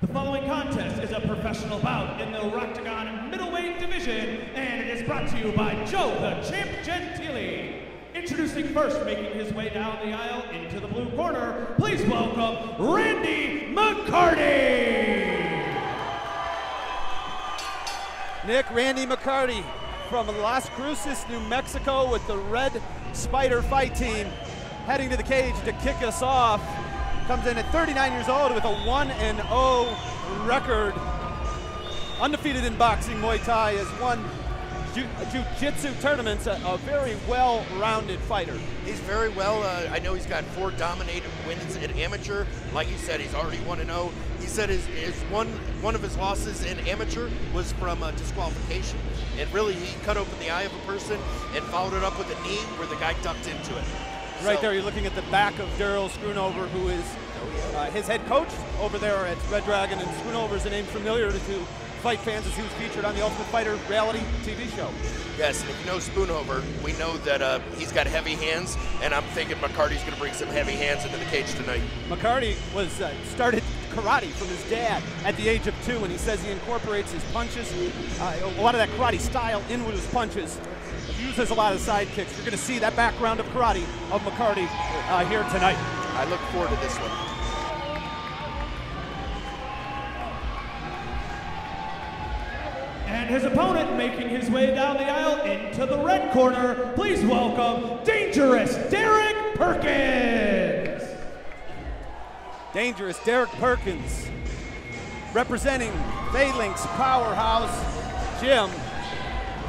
The following contest is a professional bout in the Rocktagon middleweight division, and it is brought to you by Joe the Champ Gentili. Introducing first, making his way down the aisle into the blue corner, please welcome Randy McCarty. Nick, Randy McCarty from Las Cruces, New Mexico with the Red Spider fight team, heading to the cage to kick us off. Comes in at 39 years old with a 1-0 record. Undefeated in boxing, Muay Thai, has won jiu-jitsu tournaments, a very well-rounded fighter. He's very well, I know he's got 4 dominated wins at amateur. Like he said, he's already 1-0. He said his one of his losses in amateur was from disqualification. And really, he cut open the eye of a person and followed it up with a knee where the guy ducked into it. Right there, you're looking at the back of Daryl Schoonover, who is his head coach over there at Red Dragon, and Schoonover is a name familiar to fight fans as he was featured on the Ultimate Fighter reality TV show. Yes, and if you know Schoonover, we know that he's got heavy hands, and I'm thinking McCarty's going to bring some heavy hands into the cage tonight. McCarty was started karate from his dad at the age of 2, and he says he incorporates his punches, a lot of that karate style in with his punches. He uses a lot of side kicks. You're going to see that background of karate of McCarty here tonight. I look forward to this one. And his opponent making his way down the aisle into the red corner, please welcome Dangerous Derek Perkins. Dangerous Derek Perkins, representing Phalanx Powerhouse Gym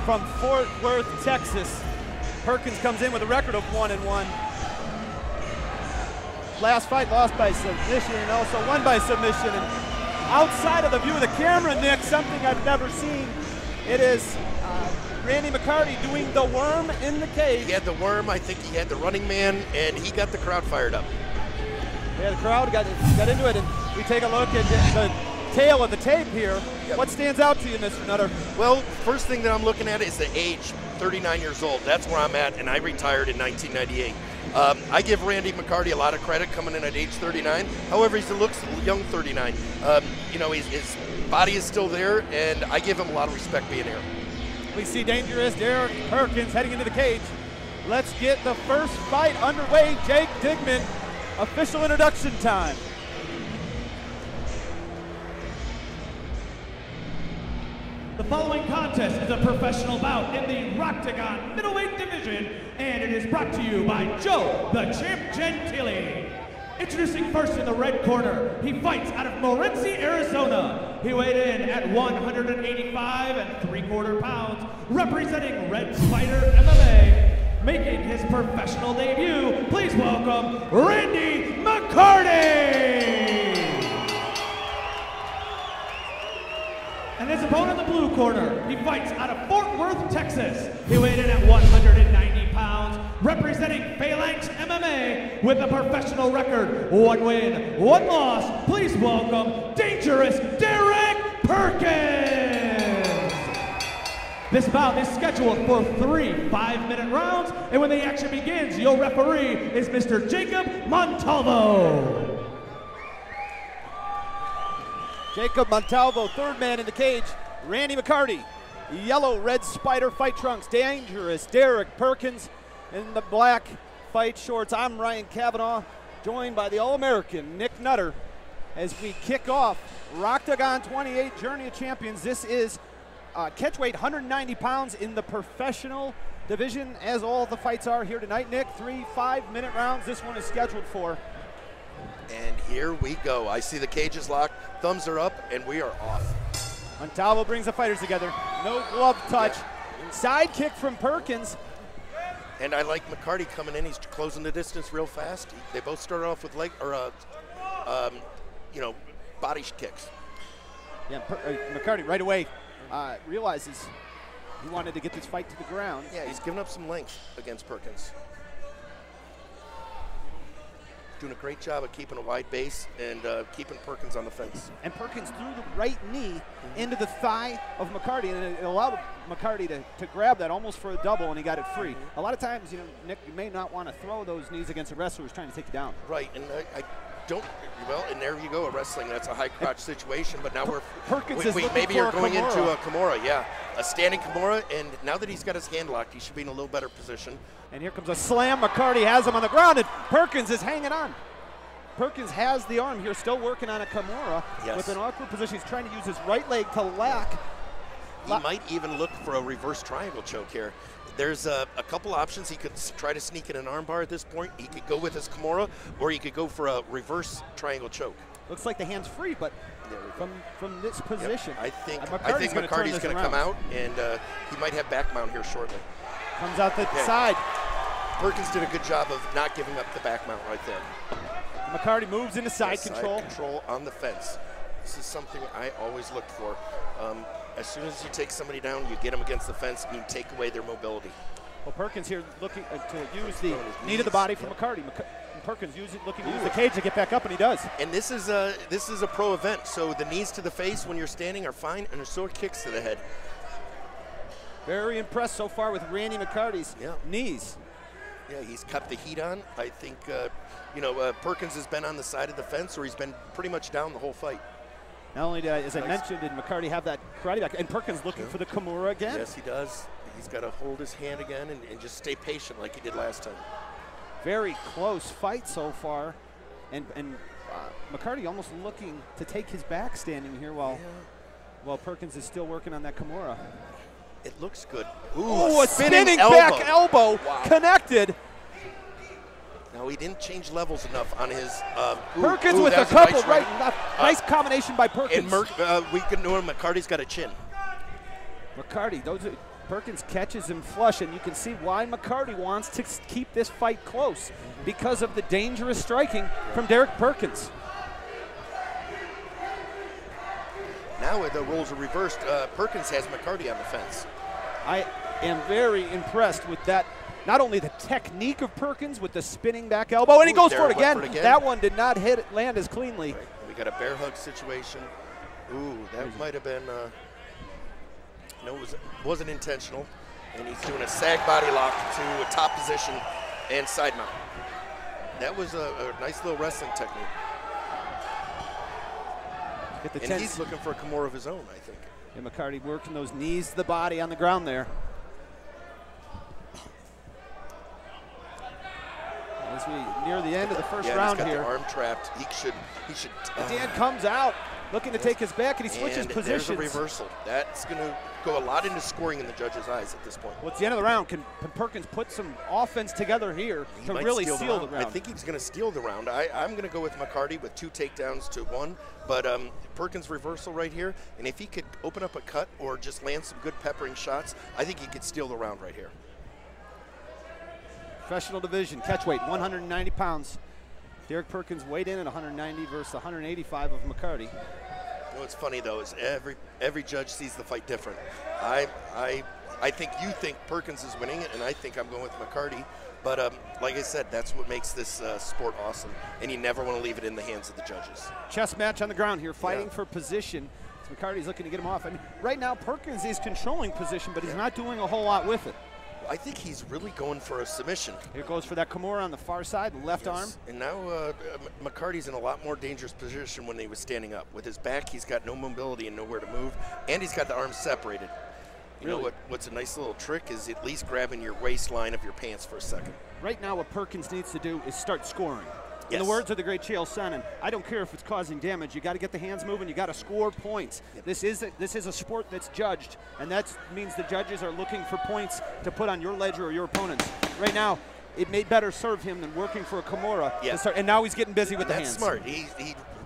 from Fort Worth, Texas. Perkins comes in with a record of 1-1. Last fight lost by submission and also won by submission. And outside of the view of the camera, Nick, something I've never seen. It is Randy McCarty doing the worm in the cage. He had the worm, I think he had the running man, and he got the crowd fired up. Yeah, the crowd got into it, and we take a look at the tail of the tape here. Yep. What stands out to you, Mr. Nutter? Well, first thing that I'm looking at is the age, 39 years old. That's where I'm at, and I retired in 1998. I give Randy McCarty a lot of credit coming in at age 39. However, he looks young 39. You know, his body is still there, and I give him a lot of respect being here. We see Dangerous Derek Perkins heading into the cage. Let's get the first fight underway. Jake Digman, official introduction time. The following contest is a professional bout in the Rocktagon middleweight division, and it is brought to you by Joe the Champ Gentili. Introducing first in the red corner, he fights out of Morenci, Arizona. He weighed in at 185 3/4 pounds, representing Red Spider MMA. Making his professional debut, please welcome Randy McCarty. And his opponent in the blue corner, he fights out of Fort Worth, Texas. He weighed in at 190 pounds, representing Phalanx MMA with a professional record, 1 win, 1 loss. Please welcome Dangerous Derek Perkins. This bout is scheduled for 3 5-minute rounds, and when the action begins, your referee is Mr. Jacob Montalvo. Jacob Montalvo, third man in the cage. Randy McCarty, yellow Red Spider fight trunks. Dangerous Derek Perkins in the black fight shorts. I'm Ryan Cavanaugh, joined by the All-American Nick Nutter as we kick off Rocktagon 28 Journey of Champions. This is catchweight 190 pounds in the professional division, as all the fights are here tonight. Nick, 3 5-minute rounds this one is scheduled for. And here we go. I see the cage is locked, thumbs are up, and we are off. Montalvo brings the fighters together. No glove touch. Side kick from Perkins. And I like McCarty coming in. He's closing the distance real fast. They both started off with leg or body kicks. Yeah, McCarty right away realizes he wanted to get this fight to the ground. Yeah, he's giving up some length against Perkins. Doing a great job of keeping a wide base and keeping Perkins on the fence. And Perkins threw the right knee into the thigh of McCarty, and it allowed McCarty to grab that almost for a double, and he got it free. A lot of times, you know, Nick, you may not want to throw those knees against a wrestler who's trying to take you down. Right, and I don't. Well, and there you go, wrestling. That's a high crotch situation. But now Perkins is looking maybe for you're going Kimura. into a Kimura, yeah, a standing Kimura. And now that he's got his hand locked, he should be in a little better position. And here comes a slam. McCarty has him on the ground, and Perkins is hanging on. Perkins has the arm here, still working on a Kimura with an awkward position. He's trying to use his right leg to lock. He might even look for a reverse triangle choke here. There's a couple options. He could try to sneak in an armbar at this point. He could go with his Kimura, or he could go for a reverse triangle choke. Looks like the hand's free, but from this position, I think McCarty's going to come out, and he might have back mount here shortly. Comes out the side. Perkins did a good job of not giving up the back mount right there. McCarty moves into side control. Side control on the fence. This is something I always look for. As soon as you take somebody down, you get them against the fence, and you take away their mobility. Well, Perkins here looking to use the knee to the body from McCarty. Perkins looking to use the cage to get back up, and he does. And this is a pro event, so the knees to the face when you're standing are fine, and there's sword kicks to the head. Very impressed so far with Randy McCarty's knees. Yeah, he's kept the heat on. I think, Perkins has been on the side of the fence, or he's been pretty much down the whole fight. Not only did, as I mentioned, did McCarty have that karate back, and Perkins looking for the Kimura again. Yes, he does. He's got to hold his hand again and just stay patient like he did last time. Very close fight so far, and McCarty almost looking to take his back standing here while Perkins is still working on that Kimura. It looks good. Ooh, a spinning back elbow connected. No, he didn't change levels enough on his. Perkins with a couple nice combination by Perkins. And we can know McCarty's got a chin. McCarty, Perkins catches him flush, and you can see why McCarty wants to keep this fight close because of the dangerous striking from Derek Perkins. Now with the roles are reversed, Perkins has McCarty on the fence. I am very impressed with that. Not only the technique of Perkins with the spinning back elbow, and he goes for it again. That one did not land as cleanly. Right. We got a bear hug situation. Ooh, that might have been, no, it wasn't intentional. And he's doing a sag body lock to a top position and side mount. That was a nice little wrestling technique. And he's looking for a Kimura of his own, I think. And McCarty working those knees to the body on the ground there. As we near the end of the first round he's got here. The arm trapped. He should. Dan comes out looking to take his back, and he switches positions. There's a reversal. That's going to go a lot into scoring in the judges' eyes at this point. Well, it's the end of the round. Can Perkins put some offense together here to really steal the round? I think he's going to steal the round. I'm going to go with McCarty with 2 takedowns to 1, but Perkins reversal right here, and if he could open up a cut or just land some good peppering shots, I think he could steal the round right here. Professional division, catchweight, 190 pounds. Derek Perkins weighed in at 190 versus 185 of McCarty. What's funny though is every judge sees the fight different. I think you think Perkins is winning it, and I think I'm going with McCarty. But like I said, that's what makes this sport awesome, and you never want to leave it in the hands of the judges. Chess match on the ground here, fighting for position. So McCarty's looking to get him off. I mean, right now Perkins is controlling position, but he's not doing a whole lot with it. I think he's really going for a submission. Here goes for that Kimura on the far side, left arm. And now McCarty's in a lot more dangerous position when he was standing up. With his back, he's got no mobility and nowhere to move, and he's got the arms separated. You know what's a nice little trick is at least grabbing your waistline of your pants for a second. Right now what Perkins needs to do is start scoring. Yes. In the words of the great Chael Sonnen, I don't care if it's causing damage. You got to get the hands moving. You got to score points. Yep. This is a sport that's judged, and that means the judges are looking for points to put on your ledger or your opponents. Right now, it may better serve him than working for a Kimura. Yeah. And now he's getting busy with the hands. That's smart. He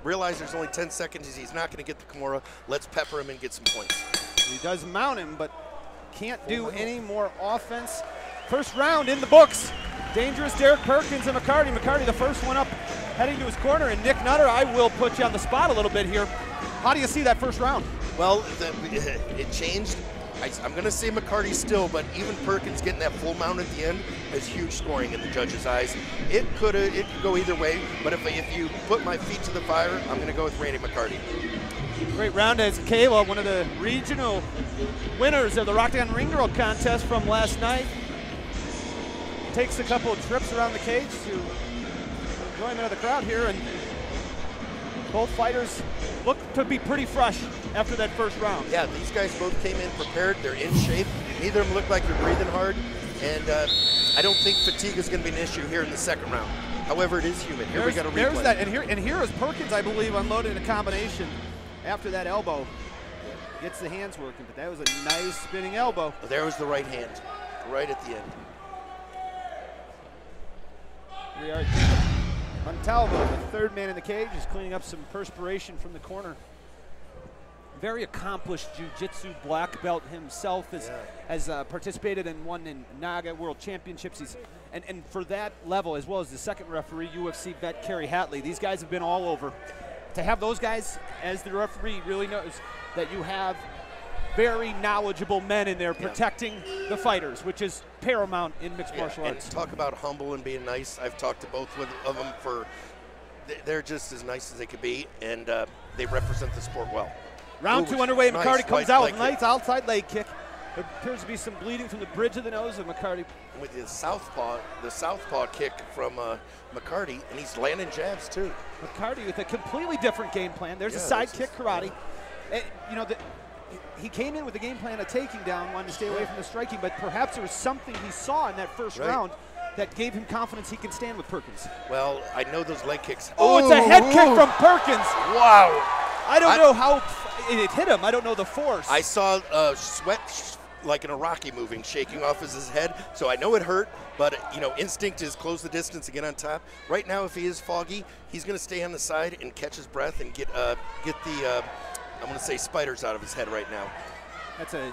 realized there's only 10 seconds. He's not going to get the Kimura. Let's pepper him and get some points. He does mount him, but can't do any more offense. First round in the books. Dangerous Derek Perkins and McCarty. McCarty, the first one up, heading to his corner. And Nick Nutter, I will put you on the spot a little bit here. How do you see that first round? Well, it changed. I'm going to say McCarty still, but even Perkins getting that full mount at the end is huge scoring in the judges' eyes. It could go either way, but if you put my feet to the fire, I'm going to go with Randy McCarty. Great round as Kayla, one of the regional winners of the Rocktagon Ring Girl contest from last night, takes a couple of trips around the cage to enjoyment of the crowd here, and Both fighters look to be pretty fresh after that first round. Yeah, these guys both came in prepared. They're in shape. Neither of them look like they're breathing hard. And I don't think fatigue is going to be an issue here in the second round. However, it is human. Here we got a replay. There's that, and here is Perkins, I believe, unloading a combination after that elbow. Gets the hands working, but that was a nice spinning elbow. There was the right hand, right at the end. We are Montalvo, the third man in the cage, is cleaning up some perspiration from the corner. Very accomplished jiu-jitsu black belt himself, has participated in one in Naga World Championships. And for that level, as well as the second referee, UFC vet Kerry Hatley, these guys have been all over. To have those guys as the referee really knows that you have very knowledgeable men in there protecting the fighters, which is paramount in mixed martial arts. And talk about humble and being nice. I've talked to both of them they're just as nice as they could be, and they represent the sport well. Round two underway. Nice. McCarty comes out with a nice outside leg kick. There appears to be some bleeding from the bridge of the nose of McCarty. With his southpaw, the southpaw kick from McCarty, and he's landing jabs too. McCarty with a completely different game plan. There's a side kick karate. You know, he came in with the game plan of taking down, wanting to stay away from the striking, but perhaps there was something he saw in that first round that gave him confidence he can stand with Perkins. Well, I know those leg kicks. Oh, it's a head kick from Perkins. Wow. I don't know how it hit him. I don't know the force. I saw sweat like in a Rocky moving, shaking off his head. So I know it hurt, but you know, instinct is close the distance and get on top. Right now, if he is foggy, he's going to stay on the side and catch his breath and get the I'm going to say spiders out of his head right now. That's a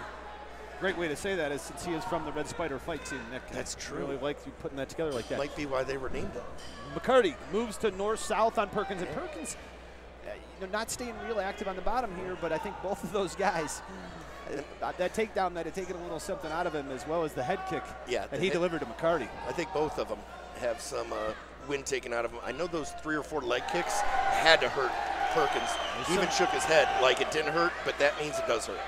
great way to say that, is since he is from the Red Spider fight team. That's true. I really like you putting that together like that. Might be why they were named it. McCarty moves to north-south on Perkins, and Perkins, you know, not staying real active on the bottom here, but I think both of those guys, that takedown might have taken a little something out of him, as well as the head kick that he delivered to McCarty. I think both of them have some wind taken out of them. I know those 3 or 4 leg kicks had to hurt Perkins. He even shook his head like it didn't hurt, but that means it does hurt.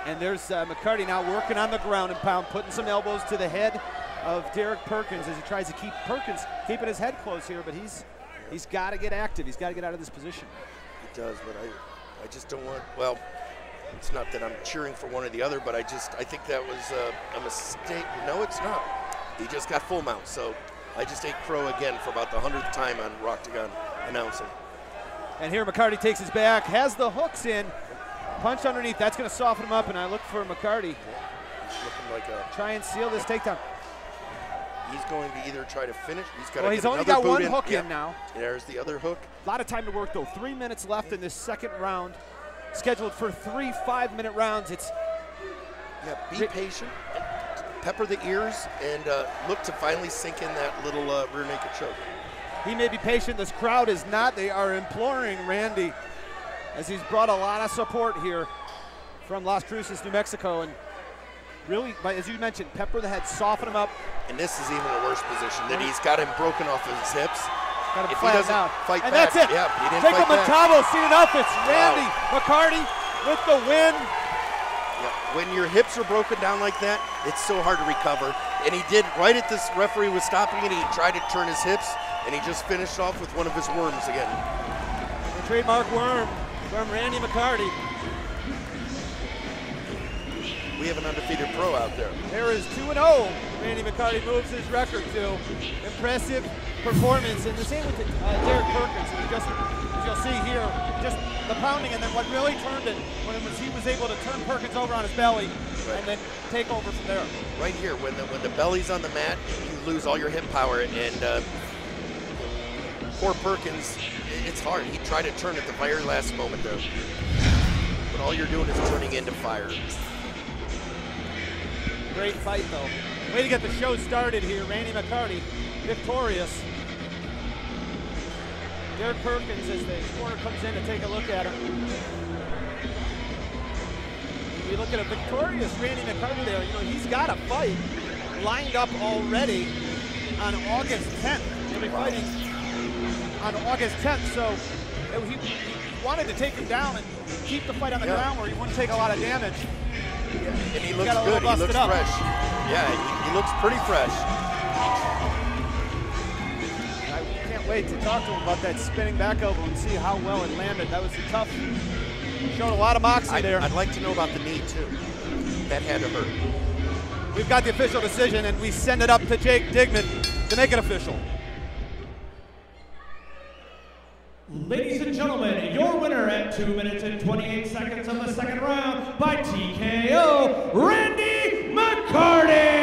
And there's McCarty now working on the ground and pound, putting some elbows to the head of Derek Perkins as he tries to keep Perkins keeping his head close here, but he's got to get active. He's got to get out of this position. He does, but I just don't want, well, it's not that I'm cheering for one or the other, but I think that was a mistake. No, it's not. He just got full mount, so I just ate crow again for about the 100th time on Rocktagon announcing. And here McCarty takes his back, has the hooks in, punch underneath. That's going to soften him up, and I look for McCarty. He's looking like a... Try and seal this takedown. He's going to either try to finish. He's only got one hook in now. There's the other hook. A lot of time to work, though. 3 minutes left in this second round. Scheduled for 3 5-minute rounds. Be patient. Pepper the ears and look to finally sink in that little rear naked choke. He may be patient. This crowd is not. They are imploring Randy, as he's brought a lot of support here from Las Cruces, New Mexico. And really, as you mentioned, pepper the head, soften him up. And this is even a worse position, that he's got him broken off of his hips. Got him if he doesn't fight and back, that's it. Yeah, he didn't fight back. Montalvo, seen enough. It's Randy McCarty with the win. Yeah. When your hips are broken down like that, it's so hard to recover. And he did, right at this referee was stopping it, he tried to turn his hips, and he just finished off with one of his worms again. The trademark worm from Randy McCarty. We have an undefeated pro out there. There is 2-0. Randy McCarty moves his record to impressive performance. And the same with Derek Perkins. As you'll see here, just the pounding, and then what really turned it was he was able to turn Perkins over on his belly and then take over from there. Right here, when the belly's on the mat, you lose all your hip power. And poor Perkins, it's hard. He tried to turn at the very last moment, though. But all you're doing is turning into fire. Great fight, though. Way to get the show started here. Randy McCarty victorious. Derek Perkins, as the corner comes in to take a look at him. We look at a victorious Randy McCarty there. You know, he's got a fight lined up already on August 10th. He'll be fighting on August 10th, so he wanted to take him down and keep the fight on the ground where he wouldn't take a lot of damage. Yeah, and he looks good. He looks fresh. Yeah, he looks pretty fresh. I can't can't wait to talk to him about that spinning back elbow and see how well it landed. That was a tough, showed a lot of moxie there. I'd like to know about the knee too. That had to hurt. We've got the official decision and we send it up to Jake Digman to make it official. Ladies and gentlemen, your winner at 2 minutes and 28 seconds of the second round by TKO, Randy McCarty!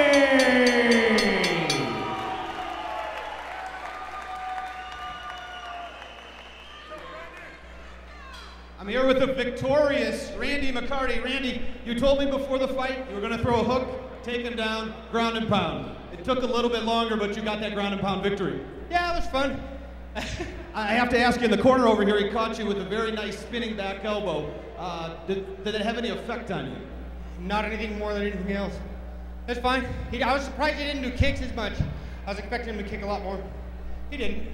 I'm here with the victorious Randy McCarty. Randy, you told me before the fight you were going to throw a hook, take him down, ground and pound. It took a little bit longer, but you got that ground and pound victory. Yeah, it was fun. I have to ask you, in the corner over here, he caught you with a very nice spinning back elbow. Did it have any effect on you? Not anything more than anything else. That's fine. I was surprised he didn't do kicks as much. I was expecting him to kick a lot more. He didn't.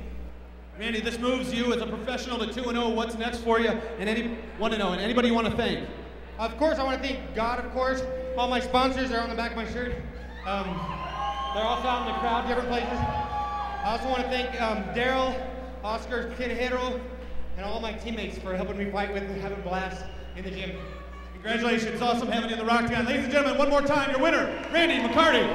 Randy, this moves you as a professional to 2-0. What's next for you? And anybody you want to thank? Of course, I want to thank God, of course. All my sponsors are on the back of my shirt. They're also out in the crowd, different places. I also want to thank Daryl, Oscar Quintero, and all my teammates for helping me fight with and having a blast in the gym. Congratulations. Awesome having you in the Rocktagon. Ladies and gentlemen, one more time, your winner, Randy McCarty.